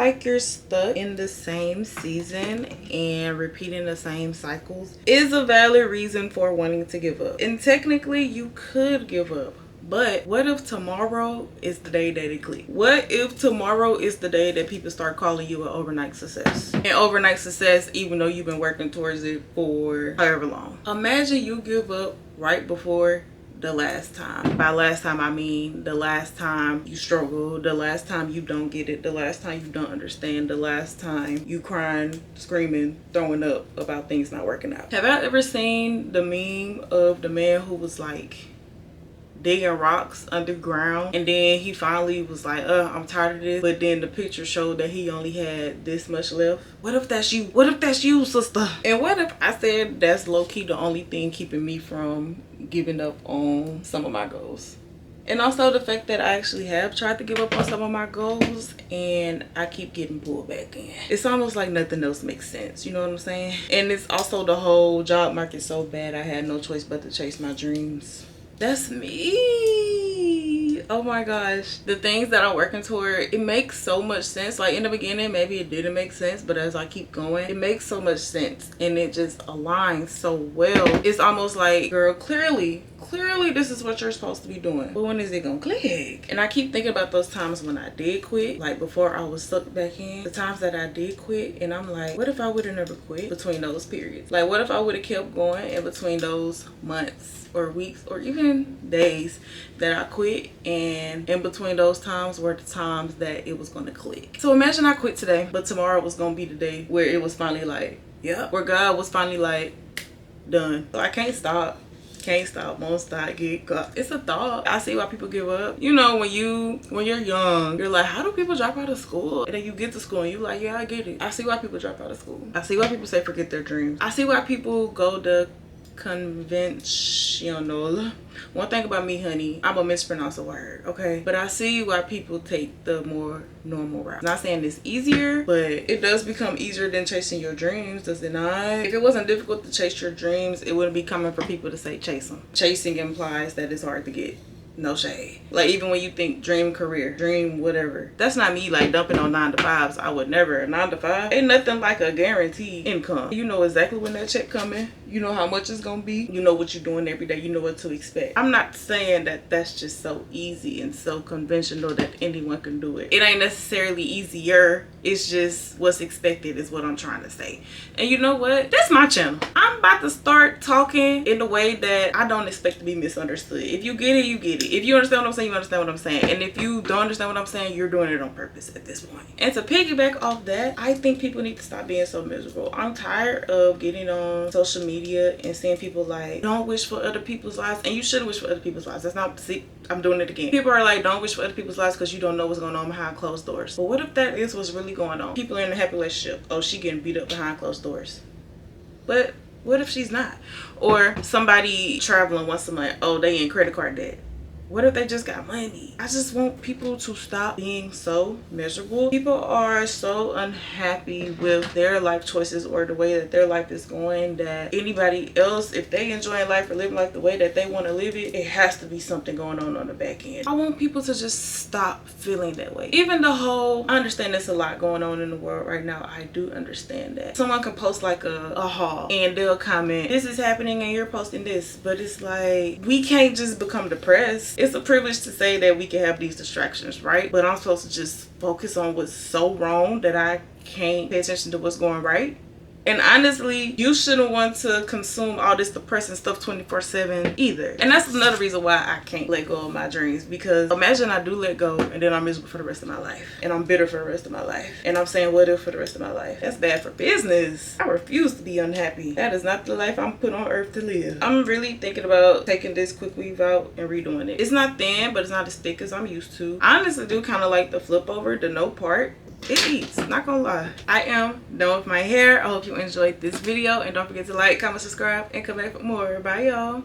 like you're stuck in the same season and repeating the same cycles is a valid reason for wanting to give up. And technically you could give up. But what if tomorrow is the day that it clicks? What if tomorrow is the day that people start calling you an overnight success? And overnight success, even though you've been working towards it for however long. Imagine you give up right before the last time. By last time, I mean the last time you struggle, the last time you don't get it, the last time you don't understand, the last time you crying, screaming, throwing up about things not working out. Have I ever seen the meme of the man who was like digging rocks underground, and then he finally was like, I'm tired of this, but then the picture showed that he only had this much left? What if that's you? What if that's you, sister? And what if I said that's low-key the only thing keeping me from giving up on some of my goals? And also the fact that I actually have tried to give up on some of my goals and I keep getting pulled back in. It's almost like nothing else makes sense, you know what I'm saying? And it's also the whole job market so bad I had no choice but to chase my dreams. That's me. Oh my gosh. The things that I'm working toward, it makes so much sense. Like in the beginning, maybe it didn't make sense, but as I keep going, it makes so much sense and it just aligns so well. It's almost like, girl, clearly this is what you're supposed to be doing, but when is it gonna click? And I keep thinking about those times when I did quit, like before I was sucked back in, the times that I did quit, and I'm like, what if I would have never quit between those periods? Like what if I would have kept going in between those months or weeks or even days that I quit, and in between those times were the times that it was gonna click. So imagine I quit today, but tomorrow was gonna be the day where it was finally like, yeah, where God was finally like, done. So I can't stop. Can't stop, won't stop, get caught. It's a thought. I see why people give up. You know, when you're young, you're like, how do people drop out of school? And then you get to school and you're like, yeah, I get it. I see why people drop out of school. I see why people say forget their dreams. I see why people go to conventional. One thing about me, honey, I'm gonna mispronounce a word, okay? But I see why people take the more normal route. Not saying it's easier, but it does become easier than chasing your dreams, does it not? If it wasn't difficult to chase your dreams, it wouldn't be coming for people to say chase them. Chasing implies that it's hard to get. No shade. Like even when you think dream career, dream whatever, that's not me like dumping on 9 to 5s. I would never. A 9 to 5 ain't nothing like a guaranteed income. You know exactly when that check coming. You know how much it's gonna be. You know what you're doing every day. You know what to expect. I'm not saying that that's just so easy and so conventional that anyone can do it. It ain't necessarily easier. It's just what's expected is what I'm trying to say. And you know what? That's my channel. I'm about to start talking in a way that I don't expect to be misunderstood. If you get it, you get it. If you understand what I'm saying, you understand what I'm saying. And if you don't understand what I'm saying, you're doing it on purpose at this point. And to piggyback off that, I think people need to stop being so miserable. I'm tired of getting on social media and seeing people like, don't wish for other people's lives. And you shouldn't wish for other people's lives. That's not, see, I'm doing it again. People are like, don't wish for other people's lives because you don't know what's going on behind closed doors. But what if that is what's really going on? People are in a happy relationship. Oh, she getting beat up behind closed doors. But what if she's not? Or somebody traveling once a month. Oh, they in credit card debt. What if they just got money? I just want people to stop being so miserable. People are so unhappy with their life choices or the way that their life is going that anybody else, if they enjoy life or living life the way that they want to live it, it has to be something going on the back end. I want people to just stop feeling that way. Even the whole, I understand there's a lot going on in the world right now. I do understand that. Someone can post like a haul and they'll comment, this is happening and you're posting this. But it's like, we can't just become depressed. It's a privilege to say that we can have these distractions, right? But I'm supposed to just focus on what's so wrong that I can't pay attention to what's going right. And honestly, you shouldn't want to consume all this depressing stuff 24/7 either. And that's another reason why I can't let go of my dreams. Because imagine I do let go and then I'm miserable for the rest of my life. And I'm bitter for the rest of my life. And I'm saying what if for the rest of my life. That's bad for business. I refuse to be unhappy. That is not the life I'm put on earth to live. I'm really thinking about taking this quick weave out and redoing it. It's not thin, but it's not as thick as I'm used to. I honestly do kind of like the flip over, the no part. It eats, not gonna lie. I am done with my hair. I hope you enjoyed this video, and don't forget to like, comment, subscribe, and come back for more. Bye y'all.